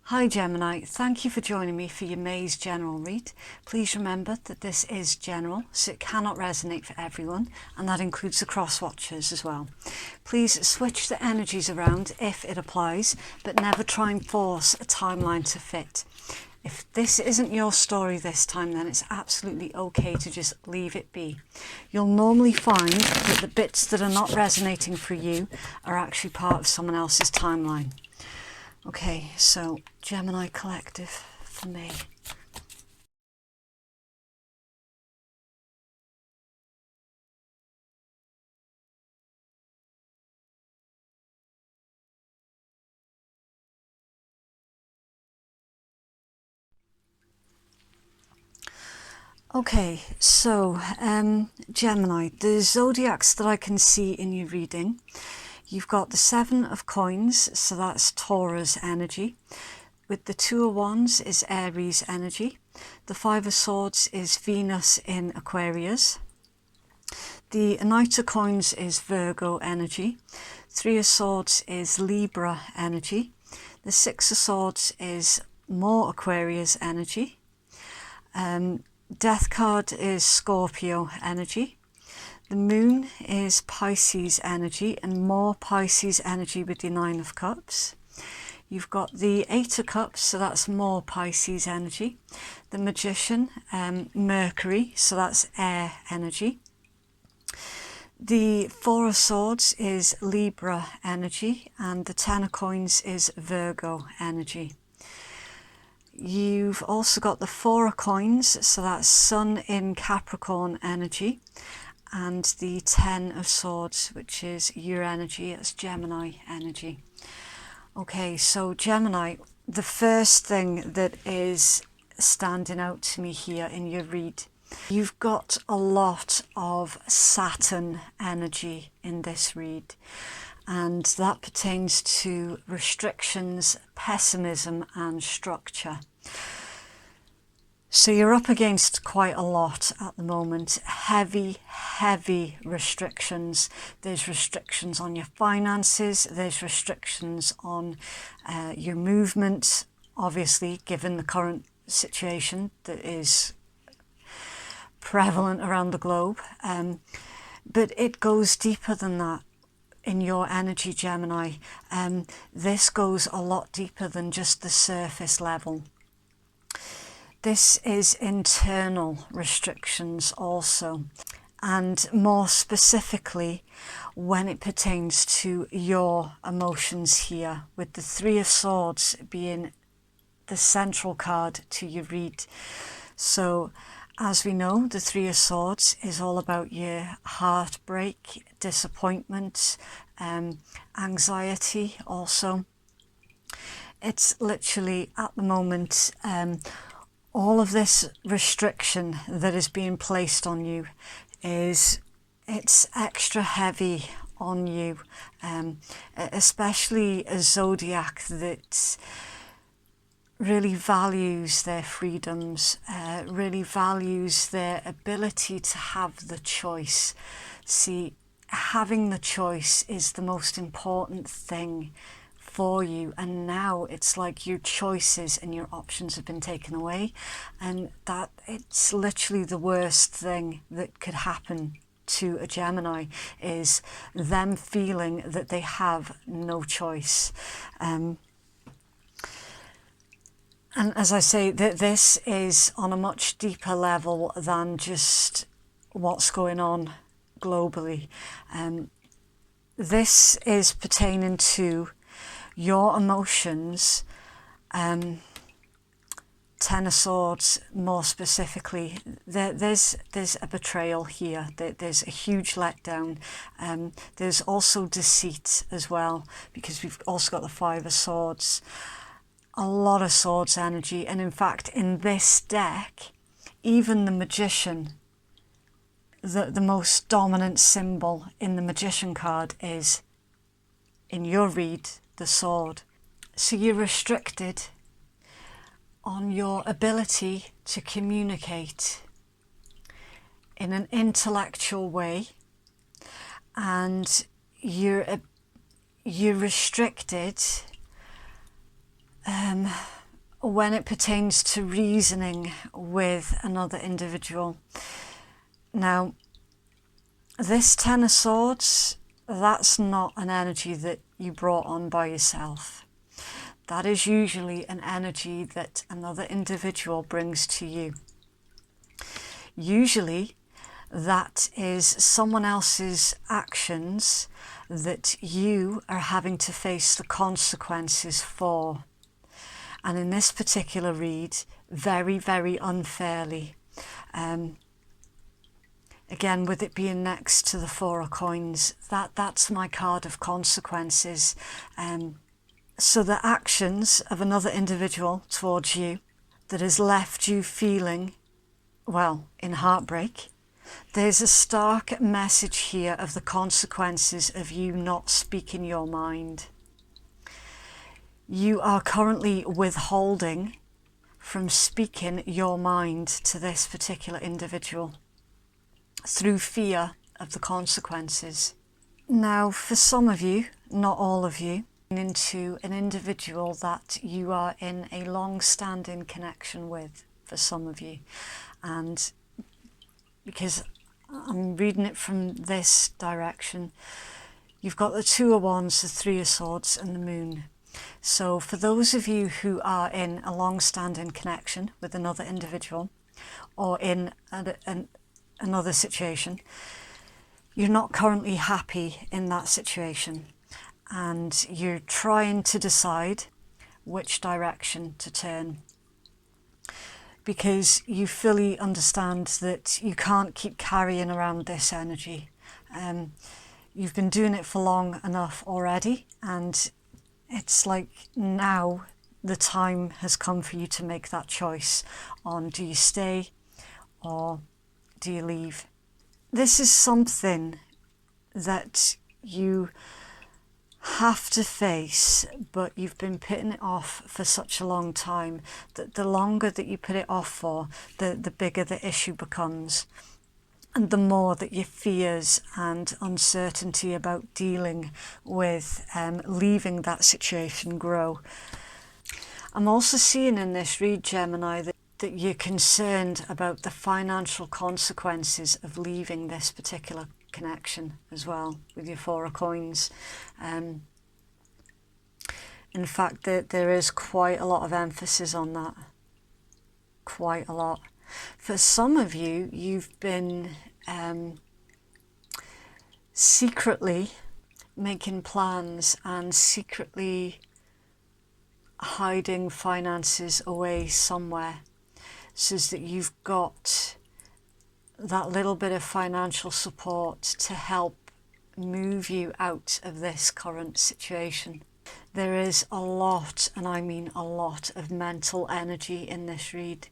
Hi Gemini, thank you for joining me for your May's general read. Please remember that this is general, so it cannot resonate for everyone, and that includes the cross watchers as well. Please switch the energies around if it applies, but never try and force a timeline to fit. If this isn't your story this time, then it's absolutely okay to just leave it be. You'll normally find that the bits that are not resonating for you are actually part of someone else's timeline. Okay, so Gemini Collective for me. Okay, so Gemini, the zodiacs that I can see in your reading, you've got the Seven of Coins, so that's Taurus energy. With the Two of Wands is Aries energy. The Five of Swords is Venus in Aquarius. The Knight of Coins is Virgo energy. Three of Swords is Libra energy. The Six of Swords is more Aquarius energy. Death card is Scorpio energy. The Moon is Pisces energy, and more Pisces energy with the Nine of Cups. You've got the Eight of Cups, so that's more Pisces energy. The Magician, Mercury, so that's air energy. The Four of Swords is Libra energy, and the Ten of Coins is Virgo energy. You've also got the Four of Coins, so that's Sun in Capricorn energy, and the Ten of Swords, which is your energy, it's Gemini energy. Okay, so Gemini, the first thing that is standing out to me here in your read, you've got a lot of Saturn energy in this read, and that pertains to restrictions, pessimism and structure. So you're up against quite a lot at the moment. Heavy restrictions. There's restrictions on your finances. There's restrictions on your movement, obviously, given the current situation that is prevalent around the globe. But it goes deeper than that in your energy, Gemini. This goes a lot deeper than just the surface level. This is internal restrictions also, and more specifically when it pertains to your emotions here, with the Three of Swords being the central card to your read. So as we know, the Three of Swords is all about your heartbreak, disappointment, anxiety also. It's literally at the moment all of this restriction that is being placed on you it's extra heavy on you, especially a zodiac that really values their freedoms, really values their ability to have the choice. See, having the choice is the most important thing for you, and now it's like your choices and your options have been taken away, and that it's literally the worst thing that could happen to a Gemini, is them feeling that they have no choice. And as I say, this is on a much deeper level than just what's going on globally. This is pertaining to your emotions, Ten of Swords more specifically. There's a betrayal here, there's a huge letdown. There's also deceit as well, because we've also got the Five of Swords. A lot of Swords energy, and in fact in this deck, even the Magician, the most dominant symbol in the Magician card is, in your read, the sword. So you're restricted on your ability to communicate in an intellectual way, and you're restricted when it pertains to reasoning with another individual. Now, this Ten of Swords, that's not an energy that you brought on by yourself. That is usually an energy that another individual brings to you. Usually, that is someone else's actions that you are having to face the consequences for. And in this particular read, very, very unfairly. Again, with it being next to the Four of Coins, that's my card of consequences. So the actions of another individual towards you that has left you feeling, well, in heartbreak. There's a stark message here of the consequences of you not speaking your mind. You are currently withholding from speaking your mind to this particular individual through fear of the consequences. Now, for some of you, not all of you, into an individual that you are in a long-standing connection with, for some of you. And because I'm reading it from this direction, you've got the Two of Wands, the Three of Swords and the Moon. So for those of you who are in a long-standing connection with another individual or in another situation, you're not currently happy in that situation and you're trying to decide which direction to turn, because you fully understand that you can't keep carrying around this energy. You've been doing it for long enough already, and it's like now the time has come for you to make that choice on, do you stay or do you leave? This is something that you have to face, but you've been putting it off for such a long time that the longer that you put it off for, the bigger the issue becomes, and the more that your fears and uncertainty about dealing with leaving that situation grow. I'm also seeing in this read, Gemini, that you're concerned about the financial consequences of leaving this particular connection as well, with your Four of Coins. In fact, there is quite a lot of emphasis on that. Quite a lot. For some of you, you've been secretly making plans and secretly hiding finances away somewhere, so that you've got that little bit of financial support to help move you out of this current situation. There is a lot, and I mean a lot, of mental energy in this read.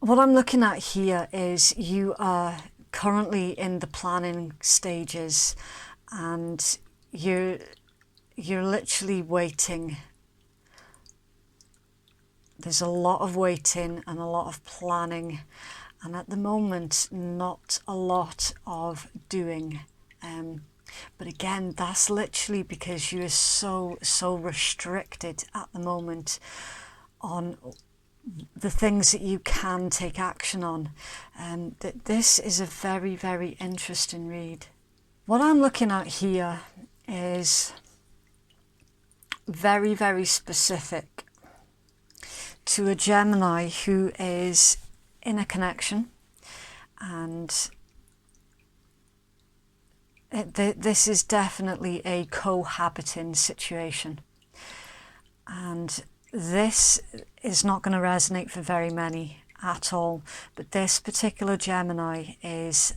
What I'm looking at here is you are currently in the planning stages, and you're literally waiting. There's a lot of waiting and a lot of planning, and at the moment not a lot of doing. But again, that's literally because you are so restricted at the moment on the things that you can take action on. That this is a very, very interesting read. What I'm looking at here is very, very specific to a Gemini who is in a connection, and this is definitely a cohabiting situation, and this is not going to resonate for very many at all. But this particular Gemini is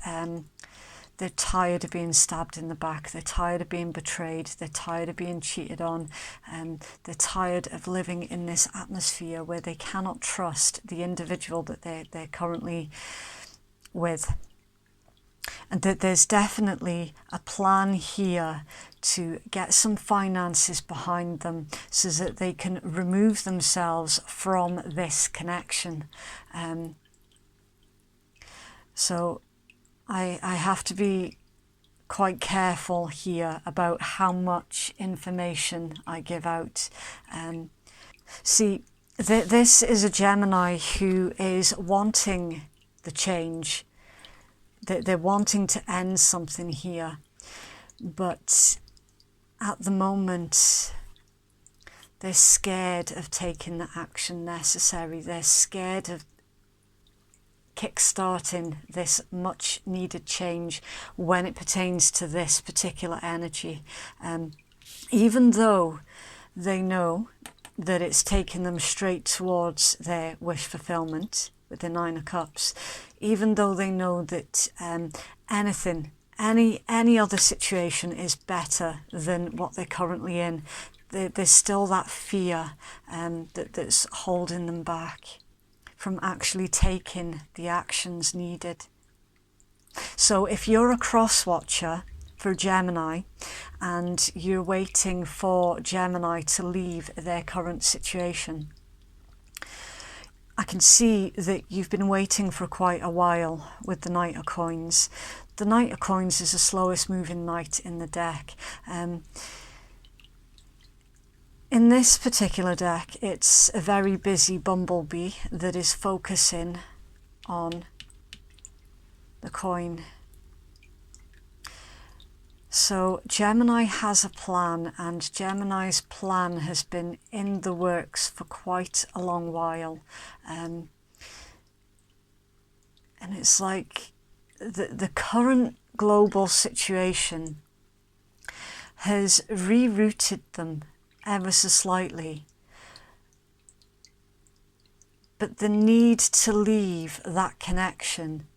they're tired of being stabbed in the back, they're tired of being betrayed, they're tired of being cheated on, they're tired of living in this atmosphere where they cannot trust the individual that they're currently with. And that there's definitely a plan here to get some finances behind them so that they can remove themselves from this connection. So I have to be quite careful here about how much information I give out. See, This is a Gemini who is wanting the change. They're wanting to end something here. But at the moment, they're scared of taking the action necessary. They're scared of kickstarting this much needed change when it pertains to this particular energy. Even though they know that it's taking them straight towards their wish fulfillment with the Nine of Cups, even though they know that any other situation is better than what they're currently in, there's still that fear that's holding them back from actually taking the actions needed. So if you're a cross watcher for Gemini and you're waiting for Gemini to leave their current situation, I can see that you've been waiting for quite a while with the Knight of Coins. The Knight of Coins is the slowest moving knight in the deck. In this particular deck, it's a very busy bumblebee that is focusing on the coin. So Gemini has a plan, and Gemini's plan has been in the works for quite a long while. And it's like the current global situation has rerouted them ever so slightly. But the need to leave that connection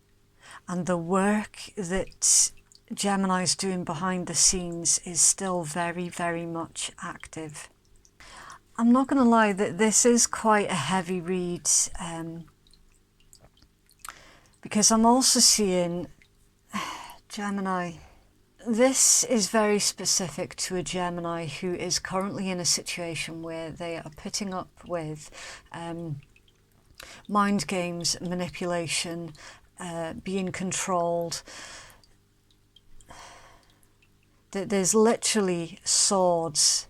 and the work that Gemini's doing behind the scenes is still very, very much active. I'm not going to lie that this is quite a heavy read, because I'm also seeing Gemini. This is very specific to a Gemini who is currently in a situation where they are putting up with mind games, manipulation, being controlled. There's literally swords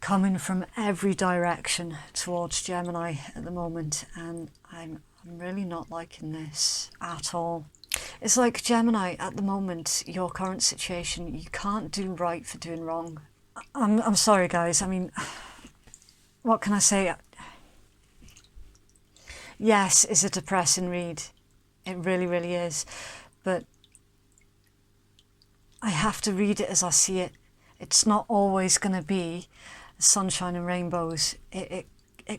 coming from every direction towards Gemini at the moment, and I'm really not liking this at all. It's like, Gemini, at the moment, your current situation, you can't do right for doing wrong. I'm sorry, guys. I mean, what can I say? Yes, it's a depressing read. It really, really is. But I have to read it as I see it. It's not always going to be sunshine and rainbows. It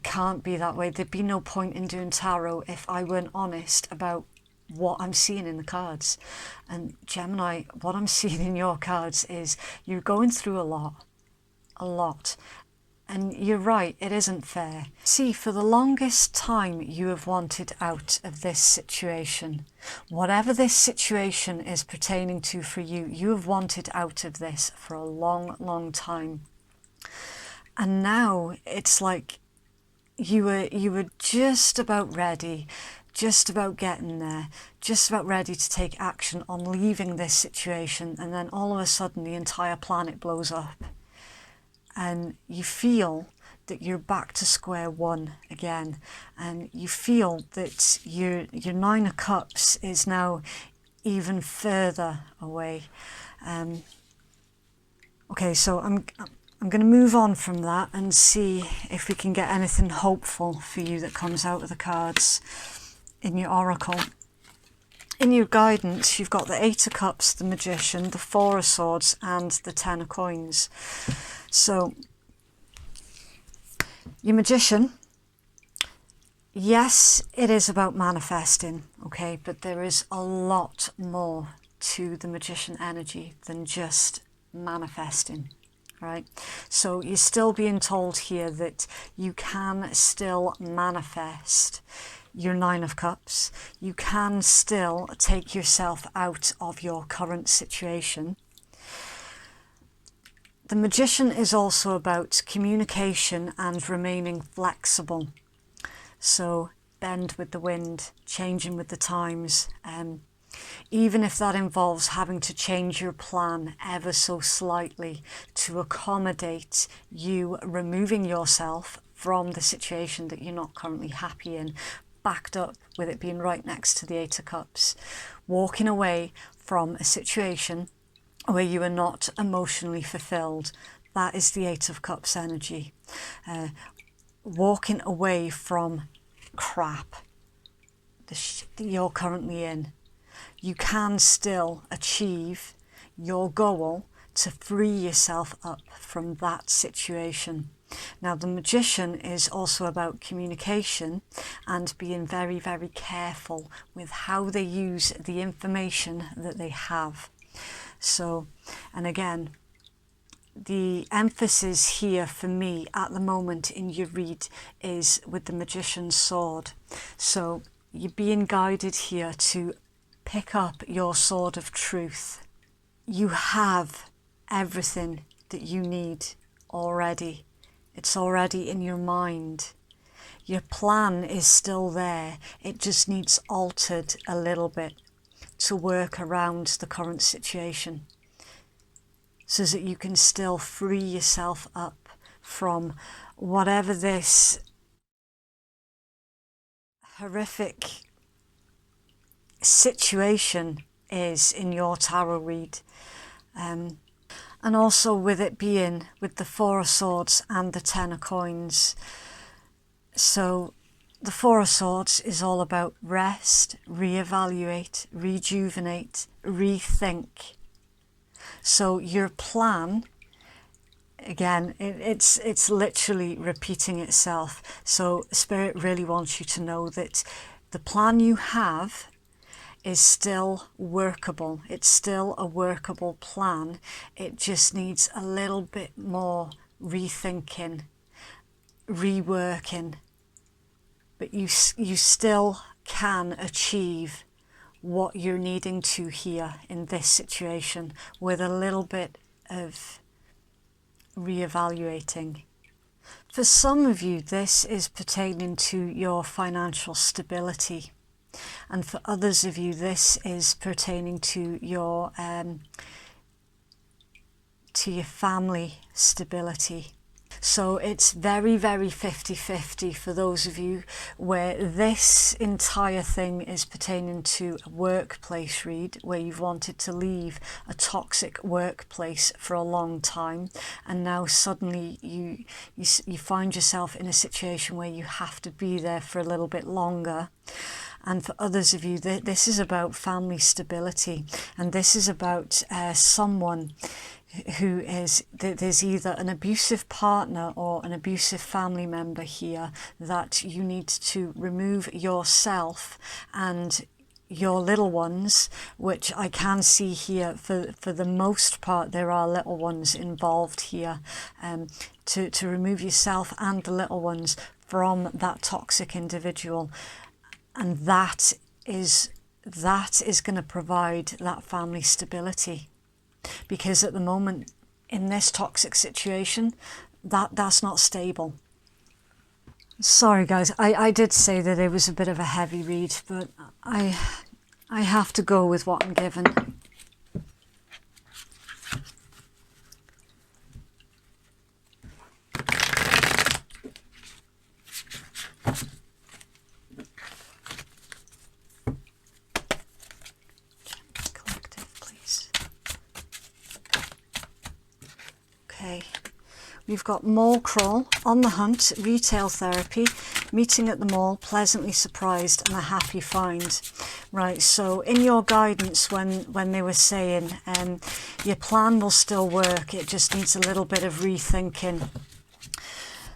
can't be that way. There'd be no point in doing tarot if I weren't honest about what I'm seeing in the cards. And Gemini, what I'm seeing in your cards is you're going through a lot. And you're right, it isn't fair. See, for the longest time you have wanted out of this situation. Whatever this situation is pertaining to for you, you have wanted out of this for a long, long time. And now it's like you were just about ready, just about getting there, just about ready to take action on leaving this situation, and then all of a sudden the entire planet blows up. And you feel that you're back to square one again, and you feel that your Nine of Cups is now even further away. Okay, so I'm going to move on from that and see if we can get anything hopeful for you that comes out of the cards in your oracle. In your guidance, you've got the Eight of Cups, the Magician, the Four of Swords, and the Ten of Coins. So, your Magician, yes, it is about manifesting, okay, but there is a lot more to the Magician energy than just manifesting, right? So you're still being told here that you can still manifest your Nine of Cups. You can still take yourself out of your current situation. The Magician is also about communication and remaining flexible. So bend with the wind, changing with the times. Even if that involves having to change your plan ever so slightly to accommodate you removing yourself from the situation that you're not currently happy in, backed up with it being right next to the Eight of Cups. Walking away from a situation where you are not emotionally fulfilled. That is the Eight of Cups energy. Walking away from crap that you're currently in. You can still achieve your goal to free yourself up from that situation. Now, the Magician is also about communication and being very, very careful with how they use the information that they have. So, and again, the emphasis here for me at the moment in your read is with the Magician's sword. So you're being guided here to pick up your sword of truth. You have everything that you need already. It's already in your mind. Your plan is still there. It just needs altered a little bit to work around the current situation, so that you can still free yourself up from whatever this horrific situation is in your tarot read. And also with it being with the Four of Swords and the Ten of Coins. So the Four of Swords is all about rest, reevaluate, rejuvenate, rethink. So your plan, again, it's literally repeating itself. So Spirit really wants you to know that the plan you have is still workable. It's still a workable plan. It just needs a little bit more rethinking, reworking. But you still can achieve what you're needing to here in this situation with a little bit of reevaluating. For some of you, this is pertaining to your financial stability. And for others of you, this is pertaining to your family stability. So it's very, very 50-50 for those of you where this entire thing is pertaining to a workplace read, where you've wanted to leave a toxic workplace for a long time, and now suddenly you find yourself in a situation where you have to be there for a little bit longer. And for others of you, this is about family stability, and this is about someone who is, there's either an abusive partner or an abusive family member here that you need to remove yourself and your little ones, which I can see here for the most part there are little ones involved here, to remove yourself and the little ones from that toxic individual. And that is going to provide that family stability. Because at the moment, in this toxic situation, that's not stable. Sorry guys, I did say that it was a bit of a heavy read, but I have to go with what I'm given. Okay, we've got mall crawl, on the hunt, retail therapy, meeting at the mall, pleasantly surprised, and a happy find. Right, so in your guidance when they were saying your plan will still work, it just needs a little bit of rethinking.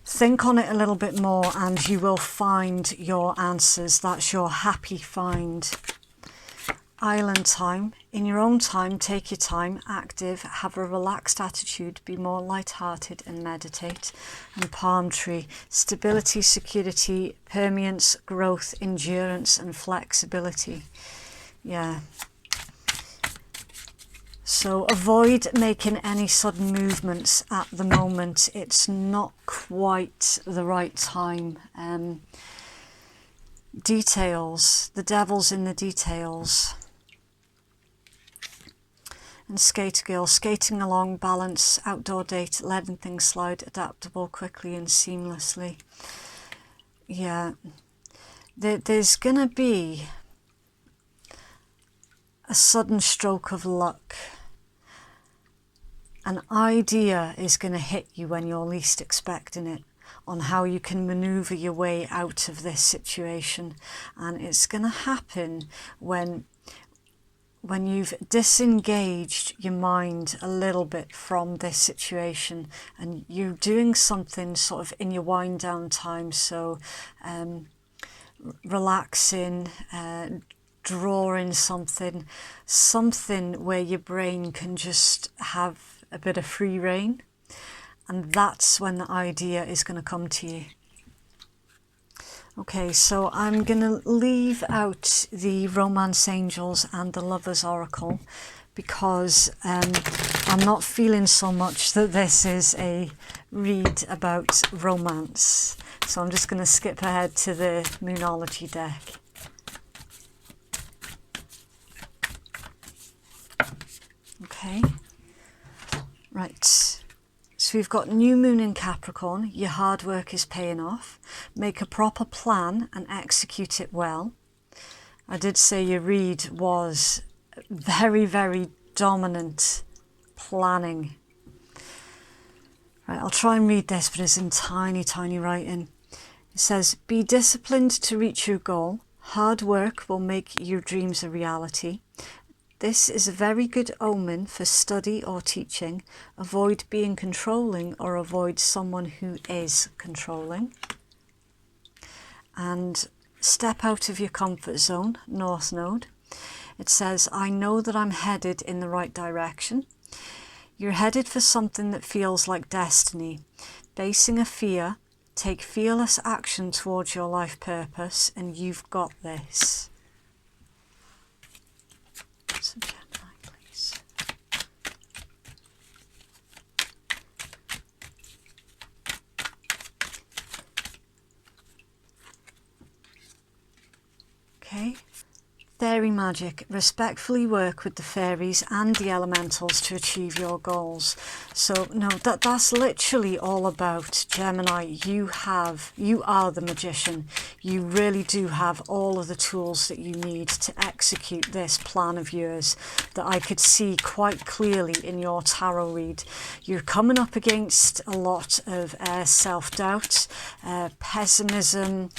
Think on it a little bit more and you will find your answers. That's your happy find. Island time. In your own time, take your time, active, have a relaxed attitude, be more light-hearted and meditate. And palm tree. Stability, security, permanence, growth, endurance and flexibility. Yeah. So avoid making any sudden movements at the moment. It's not quite the right time. Details. The devil's in the details. And skater girl, skating along, balance, outdoor date, letting things slide, adaptable, quickly and seamlessly. Yeah, there's gonna be a sudden stroke of luck. An idea is gonna hit you when you're least expecting it, on how you can maneuver your way out of this situation. And it's gonna happen when you've disengaged your mind a little bit from this situation and you're doing something sort of in your wind down time. So relaxing, drawing something where your brain can just have a bit of free rein. And that's when the idea is going to come to you. Okay, so I'm going to leave out the Romance Angels and the Lovers Oracle because I'm not feeling so much that this is a read about romance. So I'm just going to skip ahead to the Moonology deck. Okay, right. So we've got new moon in Capricorn. Your hard work is paying off. Make a proper plan and execute it well. I did say your read was very, very dominant planning. Right, I'll try and read this, but it's in tiny, tiny writing. It says, be disciplined to reach your goal. Hard work will make your dreams a reality. This is a very good omen for study or teaching. Avoid being controlling or avoid someone who is controlling. And step out of your comfort zone, North Node. It says, I know that I'm headed in the right direction. You're headed for something that feels like destiny. Facing a fear, take fearless action towards your life purpose, and you've got this. So Gemini, please. Okay. Fairy magic. Respectfully work with the fairies and the elementals to achieve your goals. So no, that's literally all about Gemini. You are the magician. You really do have all of the tools that you need to execute this plan of yours that I could see quite clearly in your tarot read. You're coming up against a lot of self-doubt, pessimism,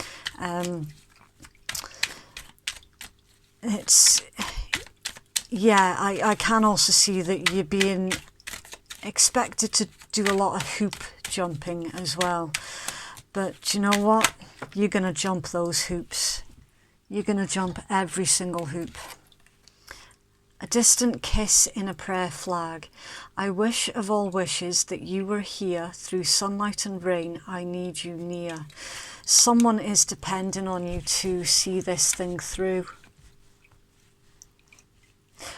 I can also see that you're being expected to do a lot of hoop jumping as well. But you know what? You're going to jump those hoops. You're going to jump every single hoop. A distant kiss in a prayer flag. I wish of all wishes that you were here through sunlight and rain. I need you near. Someone is depending on you to see this thing through.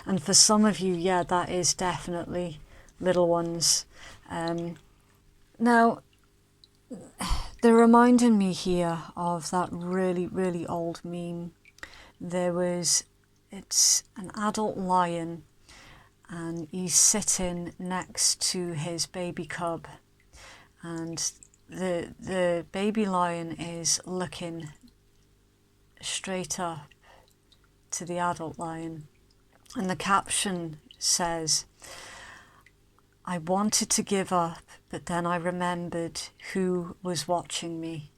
And for some of you, yeah, that is definitely little ones. Now, they're reminding me here of that really, really old meme. It's an adult lion and he's sitting next to his baby cub. And the baby lion is looking straight up to the adult lion. And the caption says, I wanted to give up, but then I remembered who was watching me.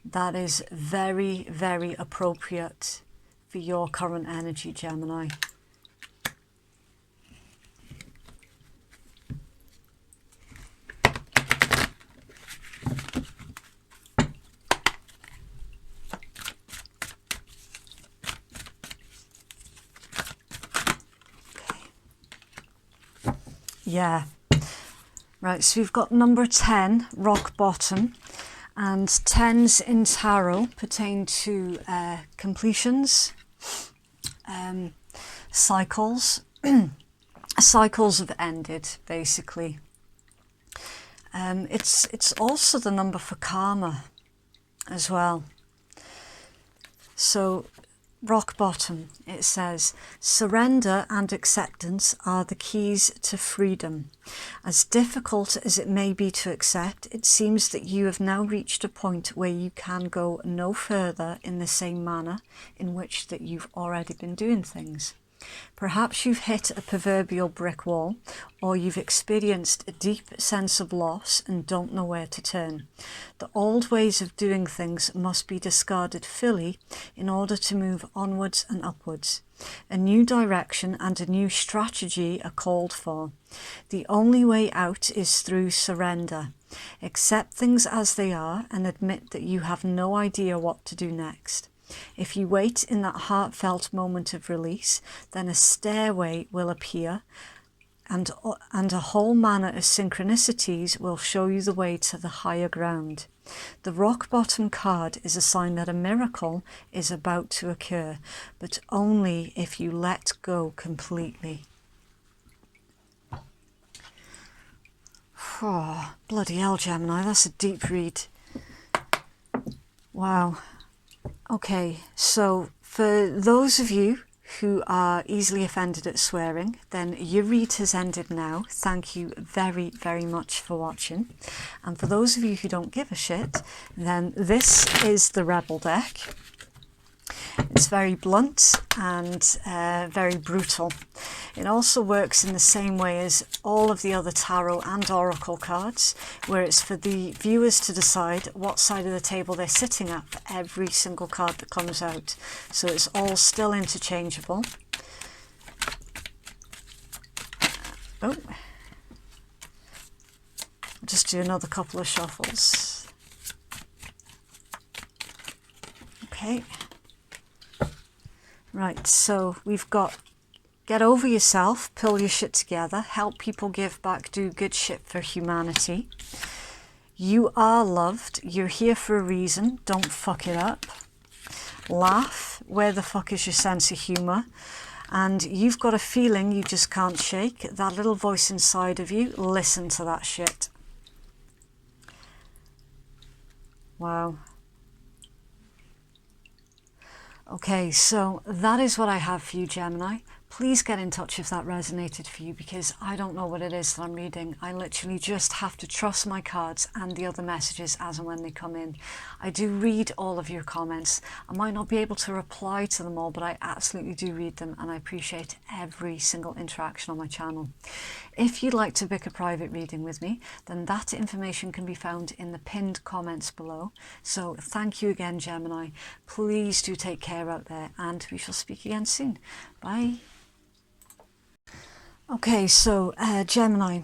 That is very, very appropriate for your current energy, Gemini. Yeah, right, so we've got number 10, rock bottom, and 10s in tarot pertain to completions, cycles. Cycles have ended, basically. It's also the number for karma as well. So rock bottom, it says, surrender and acceptance are the keys to freedom. As difficult as it may be to accept, it seems that you have now reached a point where you can go no further in the same manner in which that you've already been doing things. Perhaps you've hit a proverbial brick wall, or you've experienced a deep sense of loss and don't know where to turn. The old ways of doing things must be discarded fully in order to move onwards and upwards. A new direction and a new strategy are called for. The only way out is through surrender. Accept things as they are and admit that you have no idea what to do next. If you wait in that heartfelt moment of release, then a stairway will appear and a whole manner of synchronicities will show you the way to the higher ground. The rock bottom card is a sign that a miracle is about to occur, but only if you let go completely. Oh, bloody hell, Gemini, that's a deep read. Wow. Okay, so for those of you who are easily offended at swearing, then your read has ended now. Thank you very, very much for watching. And for those of you who don't give a shit, then this is the Rebel deck. It's very blunt and very brutal. It also works in the same way as all of the other tarot and oracle cards, where it's for the viewers to decide what side of the table they're sitting at for every single card that comes out. So it's all still interchangeable. Oh, I'll just do another couple of shuffles. Okay. Right, so we've got get over yourself, pull your shit together, help people give back, do good shit for humanity. You are loved, you're here for a reason, don't fuck it up. Laugh, where the fuck is your sense of humour? And you've got a feeling you just can't shake, that little voice inside of you, listen to that shit. Wow. Okay, so that is what I have for you, Gemini. Please get in touch if that resonated for you, because I don't know what it is that I'm reading. I literally just have to trust my cards and the other messages as and when they come in. I do read all of your comments. I might not be able to reply to them all, but I absolutely do read them, and I appreciate every single interaction on my channel. If you'd like to book a private reading with me, then that information can be found in the pinned comments below. So thank you again, Gemini. Please do take care out there, and we shall speak again soon. Bye. Okay, so Gemini,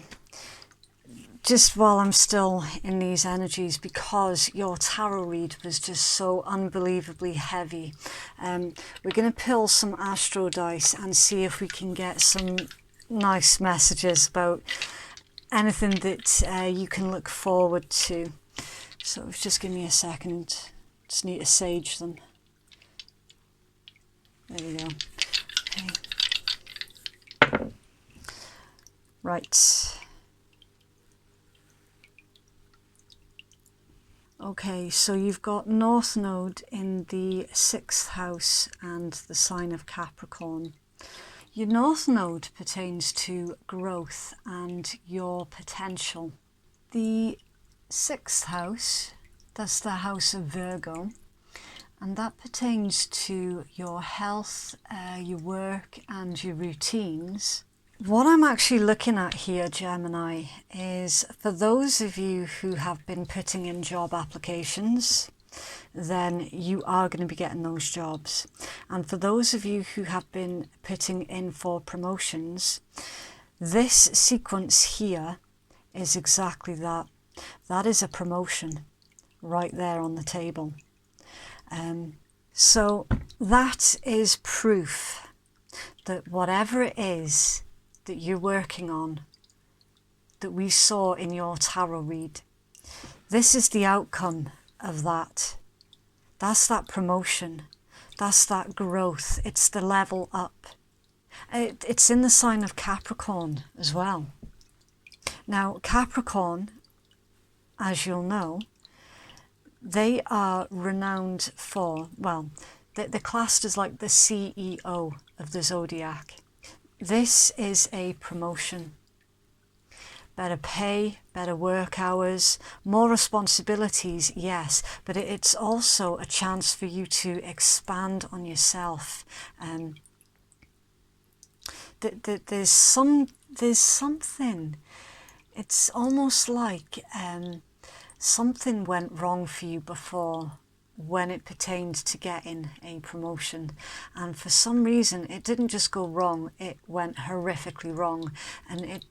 just while I'm still in these energies, because your tarot read was just so unbelievably heavy, we're going to pull some astro dice and see if we can get some nice messages about anything that you can look forward to. So just give me a second, just need to sage them. There we go. Okay. Right. Okay, so you've got North Node in the 6th house and the sign of Capricorn. Your North Node pertains to growth and your potential. The 6th house, that's the house of Virgo, and that pertains to your health, your work and your routines. What I'm actually looking at here, Gemini, is for those of you who have been putting in job applications, then you are going to be getting those jobs. And for those of you who have been putting in for promotions, this sequence here is exactly that. That is a promotion right there on the table. So that is proof that whatever it is that you're working on, that we saw in your tarot read, this is the outcome of that. That's that promotion. That's that growth. It's the level up. It's in the sign of Capricorn as well. Now, Capricorn, as you'll know, they are renowned for, well, they're classed as like the CEO of the Zodiac. This is a promotion. Better pay, better work hours, more responsibilities, yes, but it's also a chance for you to expand on yourself. There's something, it's almost like something went wrong for you before when it pertained to getting a promotion, and for some reason it didn't just go wrong, it went horrifically wrong, and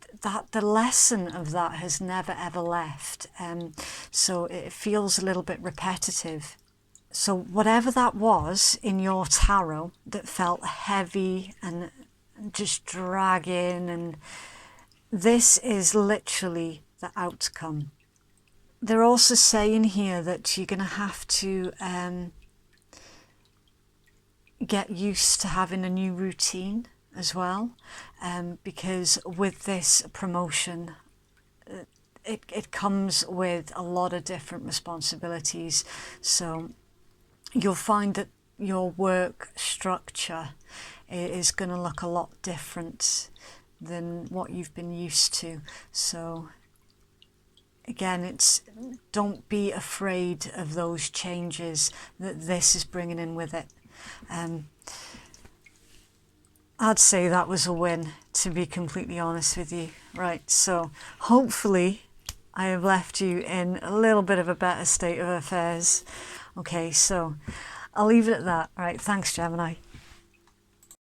the lesson of that has never ever left, so it feels a little bit repetitive. So whatever that was in your tarot that felt heavy and just dragging, and this is literally the outcome. They're also saying here that you're going to have to get used to having a new routine as well, because with this promotion, it comes with a lot of different responsibilities. So you'll find that your work structure is going to look a lot different than what you've been used to. So again, don't be afraid of those changes that this is bringing in with it. I'd say that was a win, to be completely honest with you. Right, so hopefully I have left you in a little bit of a better state of affairs. Okay, so I'll leave it at that. Right, thanks, Gemini.